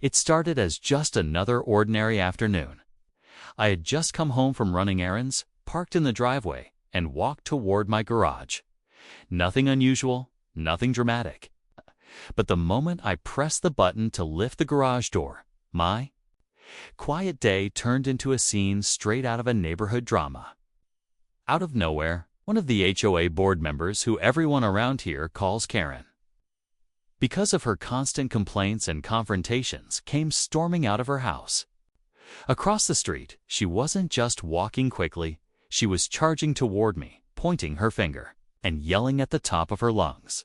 It started as just another ordinary afternoon. I had just come home from running errands, parked in the driveway, and walked toward my garage. Nothing unusual, nothing dramatic. But the moment I pressed the button to lift the garage door, my quiet day turned into a scene straight out of a neighborhood drama. Out of nowhere, one of the HOA board members, who everyone around here calls Karen, because of her constant complaints and confrontations, came storming out of her house. Across the street, she wasn't just walking quickly, she was charging toward me, pointing her finger, and yelling at the top of her lungs.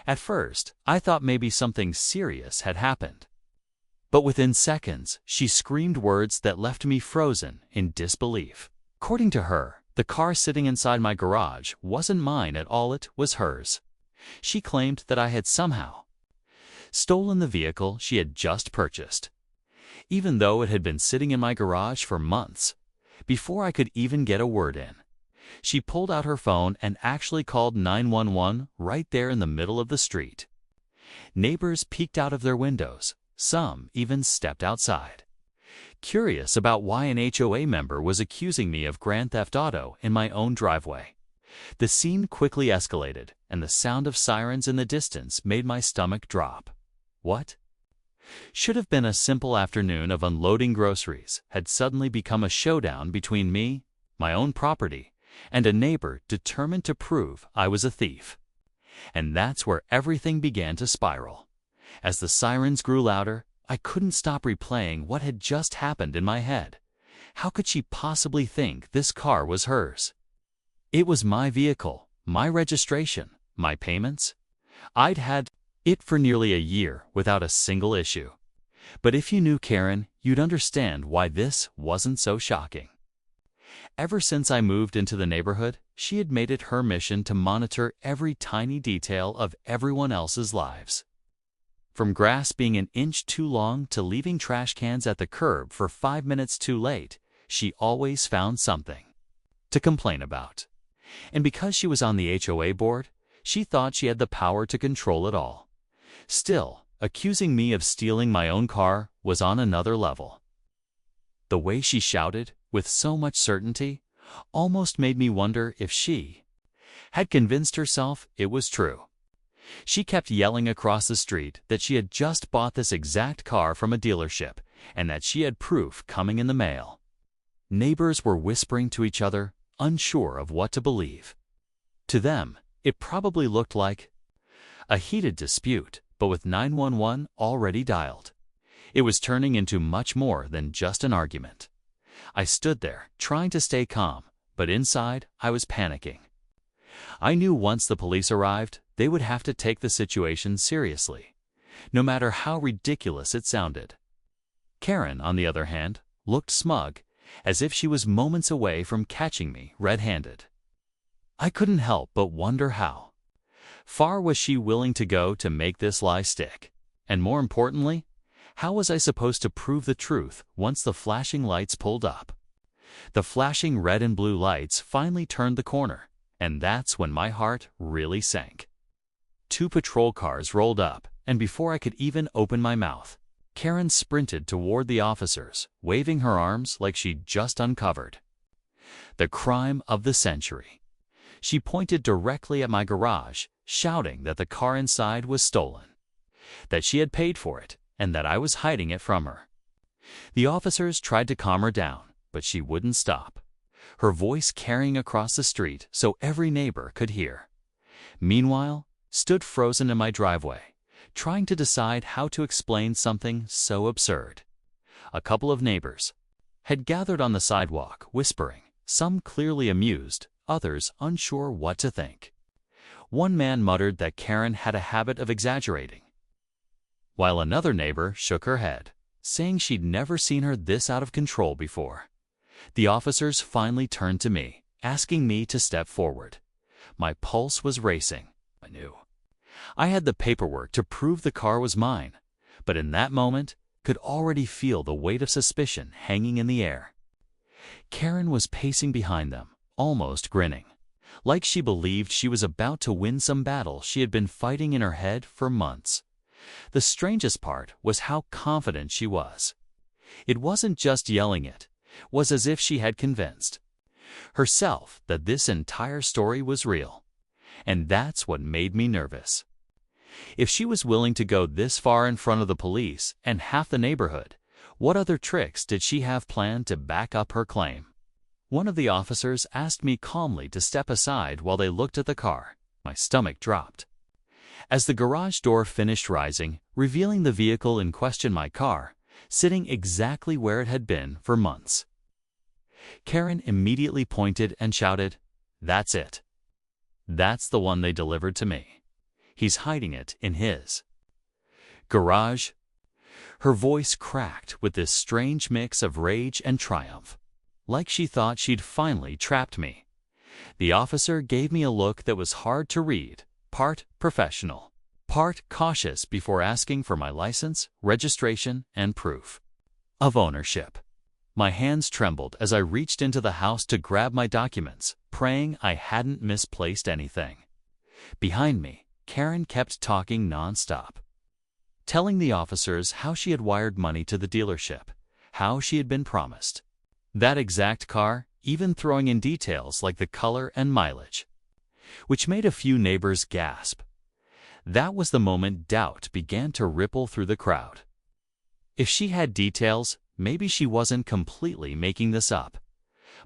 At first, I thought maybe something serious had happened. But within seconds, she screamed words that left me frozen in disbelief. According to her, the car sitting inside my garage wasn't mine at all, it was hers. She claimed that I had somehow stolen the vehicle she had just purchased, even though it had been sitting in my garage for months. Before I could even get a word in, she pulled out her phone and actually called 911 right there in the middle of the street. Neighbors peeked out of their windows. Some even stepped outside, curious about why an HOA member was accusing me of grand theft auto in my own driveway. The scene quickly escalated, and the sound of sirens in the distance made my stomach drop. What should have been a simple afternoon of unloading groceries had suddenly become a showdown between me, my own property, and a neighbor determined to prove I was a thief. And that's where everything began to spiral. As the sirens grew louder, I couldn't stop replaying what had just happened in my head. How could she possibly think this car was hers? It was my vehicle, my registration, my payments. I'd had it for nearly a year without a single issue. But if you knew Karen, you'd understand why this wasn't so shocking. Ever since I moved into the neighborhood, she had made it her mission to monitor every tiny detail of everyone else's lives. From grass being an inch too long to leaving trash cans at the curb for 5 minutes too late, she always found something to complain about. And because she was on the HOA board, she thought she had the power to control it all. Still, accusing me of stealing my own car was on another level. The way she shouted, with so much certainty, almost made me wonder if she had convinced herself it was true. She kept yelling across the street that she had just bought this exact car from a dealership and that she had proof coming in the mail. Neighbors were whispering to each other, unsure of what to believe. To them, it probably looked like a heated dispute, but with 911 already dialed, it was turning into much more than just an argument. I stood there, trying to stay calm, but inside I was panicking. I knew once the police arrived, they would have to take the situation seriously, no matter how ridiculous it sounded. Karen, on the other hand, looked smug, as if she was moments away from catching me red-handed. I couldn't help but wonder how far was she willing to go to make this lie stick? And more importantly, how was I supposed to prove the truth once the flashing lights pulled up? The flashing red and blue lights finally turned the corner, and that's when my heart really sank. 2 patrol cars rolled up, and before I could even open my mouth, Karen sprinted toward the officers, waving her arms like she'd just uncovered the crime of the century. She pointed directly at my garage, shouting that the car inside was stolen, that she had paid for it, and that I was hiding it from her. The officers tried to calm her down, but she wouldn't stop, her voice carrying across the street so every neighbor could hear. Meanwhile, stood frozen in my driveway, trying to decide how to explain something so absurd. A couple of neighbors had gathered on the sidewalk, whispering, some clearly amused, others unsure what to think. One man muttered that Karen had a habit of exaggerating, while another neighbor shook her head, saying she'd never seen her this out of control before. The officers finally turned to me, asking me to step forward. My pulse was racing. I knew I had the paperwork to prove the car was mine, but in that moment, could already feel the weight of suspicion hanging in the air. Karen was pacing behind them, almost grinning, like she believed she was about to win some battle she had been fighting in her head for months. The strangest part was how confident she was. It wasn't just yelling, it was as if she had convinced herself that this entire story was real. And that's what made me nervous. If she was willing to go this far in front of the police and half the neighborhood, what other tricks did she have planned to back up her claim? One of the officers asked me calmly to step aside while they looked at the car. My stomach dropped. As the garage door finished rising, revealing the vehicle in question, my car, sitting exactly where it had been for months. Karen immediately pointed and shouted, "That's it. That's the one they delivered to me. He's hiding it in his garage." Her voice cracked with this strange mix of rage and triumph, like she thought she'd finally trapped me. The officer gave me a look that was hard to read, part professional, part cautious, before asking for my license, registration, and proof of ownership. My hands trembled as I reached into the house to grab my documents, praying I hadn't misplaced anything. Behind me, Karen kept talking nonstop, telling the officers how she had wired money to the dealership, how she had been promised that exact car, even throwing in details like the color and mileage, which made a few neighbors gasp. That was the moment doubt began to ripple through the crowd. If she had details, maybe she wasn't completely making this up.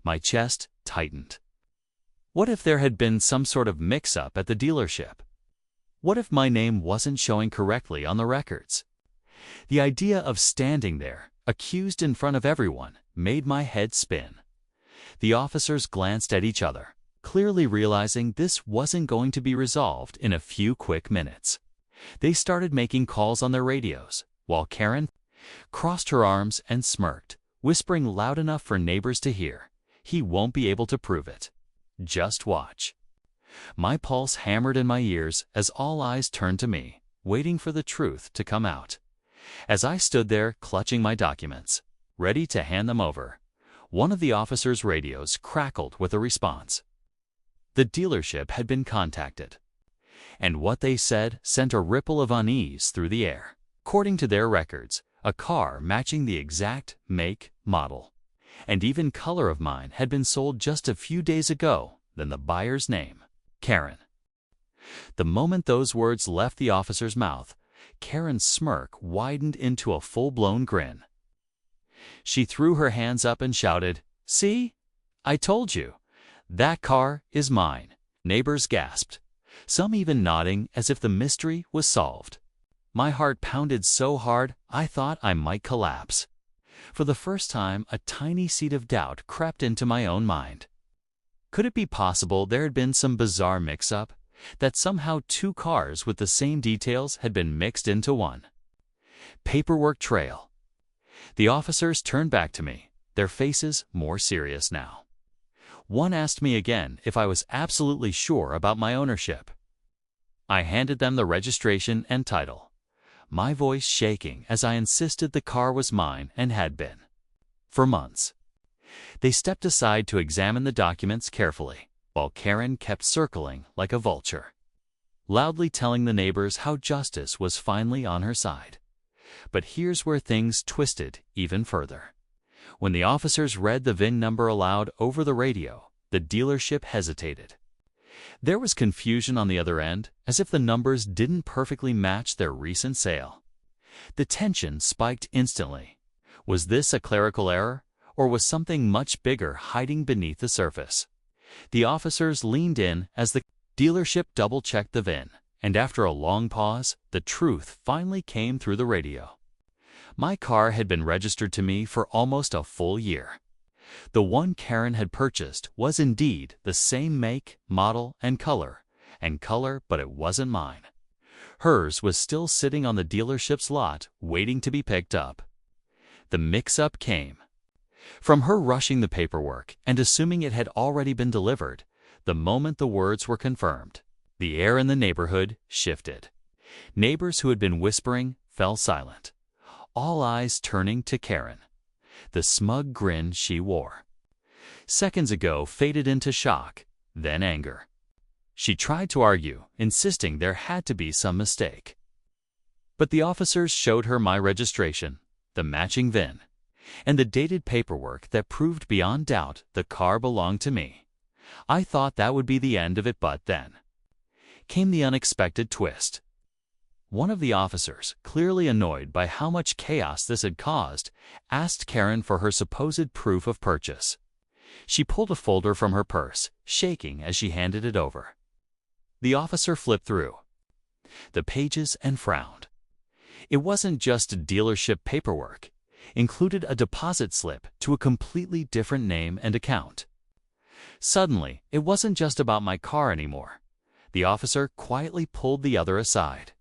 My chest tightened. What if there had been some sort of mix-up at the dealership? What if my name wasn't showing correctly on the records? The idea of standing there, accused in front of everyone, made my head spin. The officers glanced at each other, clearly realizing this wasn't going to be resolved in a few quick minutes. They started making calls on their radios, while Karen crossed her arms and smirked, whispering loud enough for neighbors to hear, "He won't be able to prove it. Just watch." My pulse hammered in my ears as all eyes turned to me, waiting for the truth to come out. As I stood there clutching my documents, ready to hand them over, one of the officers' radios crackled with a response. The dealership had been contacted, and what they said sent a ripple of unease through the air. According to their records, a car matching the exact make, model, and even color of mine had been sold just a few days ago. Then the buyer's name, Karen. The moment those words left the officer's mouth, Karen's smirk widened into a full-blown grin. She threw her hands up and shouted, "See? I told you. That car is mine." Neighbors gasped, some even nodding as if the mystery was solved. My heart pounded so hard I thought I might collapse. For the first time, a tiny seed of doubt crept into my own mind. Could it be possible there had been some bizarre mix-up, that somehow two cars with the same details had been mixed into one? Paperwork trail. The officers turned back to me, their faces more serious now. One asked me again if I was absolutely sure about my ownership. I handed them the registration and title, my voice shaking as I insisted the car was mine and had been for months. They stepped aside to examine the documents carefully, while Karen kept circling like a vulture, loudly telling the neighbors how justice was finally on her side. But here's where things twisted even further. When the officers read the VIN number aloud over the radio, the dealership hesitated. There was confusion on the other end, as if the numbers didn't perfectly match their recent sale. The tension spiked instantly. Was this a clerical error, or was something much bigger hiding beneath the surface? The officers leaned in as the dealership double-checked the VIN, and after a long pause, the truth finally came through the radio. My car had been registered to me for almost a full year. The one Karen had purchased was indeed the same make, model, and color, but it wasn't mine. Hers was still sitting on the dealership's lot, waiting to be picked up. The mix-up came from her rushing the paperwork and assuming it had already been delivered. The moment the words were confirmed, the air in the neighborhood shifted. Neighbors who had been whispering fell silent, all eyes turning to Karen. The smug grin she wore seconds ago faded into shock, then anger. She tried to argue, insisting there had to be some mistake. But the officers showed her my registration, the matching VIN, and the dated paperwork that proved beyond doubt the car belonged to me. I thought that would be the end of it, but then came the unexpected twist. One of the officers, clearly annoyed by how much chaos this had caused, asked Karen for her supposed proof of purchase. She pulled a folder from her purse, shaking as she handed it over. The officer flipped through the pages and frowned. It wasn't just dealership paperwork. Included a deposit slip to a completely different name and account. Suddenly, it wasn't just about my car anymore. The officer quietly pulled the other aside,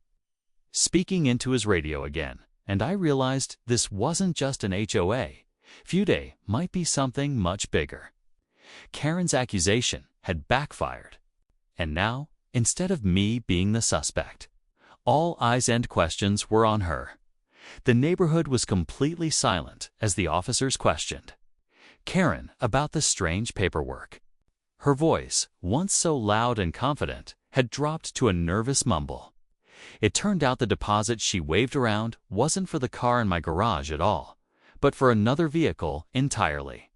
speaking into his radio again, and I realized this wasn't just an HOA. Feud might be something much bigger. Karen's accusation had backfired. And now, instead of me being the suspect, all eyes and questions were on her. The neighborhood was completely silent as the officers questioned Karen about the strange paperwork. Her voice, once so loud and confident, had dropped to a nervous mumble. It turned out the deposit she waved around wasn't for the car in my garage at all, but for another vehicle entirely.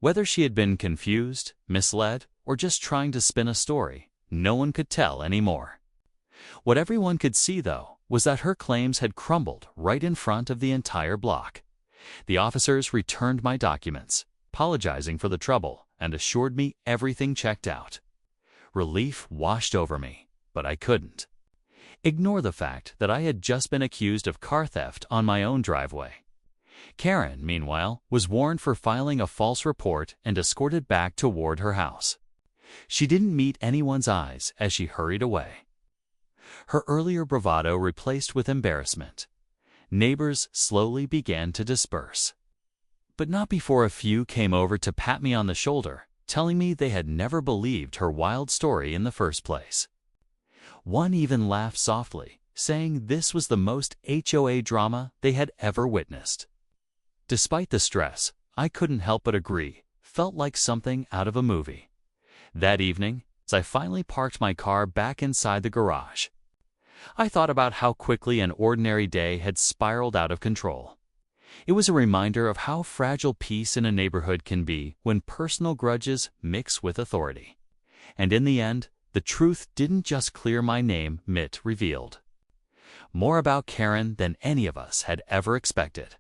Whether she had been confused, misled, or just trying to spin a story, no one could tell anymore. What everyone could see, though, was that her claims had crumbled right in front of the entire block. The officers returned my documents, apologizing for the trouble, and assured me everything checked out. Relief washed over me, but I couldn't ignore the fact that I had just been accused of car theft on my own driveway. Karen, meanwhile, was warned for filing a false report and escorted back toward her house. She didn't meet anyone's eyes as she hurried away. Her earlier bravado replaced with embarrassment. Neighbors slowly began to disperse. But not before a few came over to pat me on the shoulder, telling me they had never believed her wild story in the first place. One even laughed softly, saying this was the most HOA drama they had ever witnessed. Despite the stress, I couldn't help but agree. Felt like something out of a movie. That evening, as I finally parked my car back inside the garage, I thought about how quickly an ordinary day had spiraled out of control. It was a reminder of how fragile peace in a neighborhood can be when personal grudges mix with authority. And in the end, the truth didn't just clear my name, Mitt revealed more about Karen than any of us had ever expected.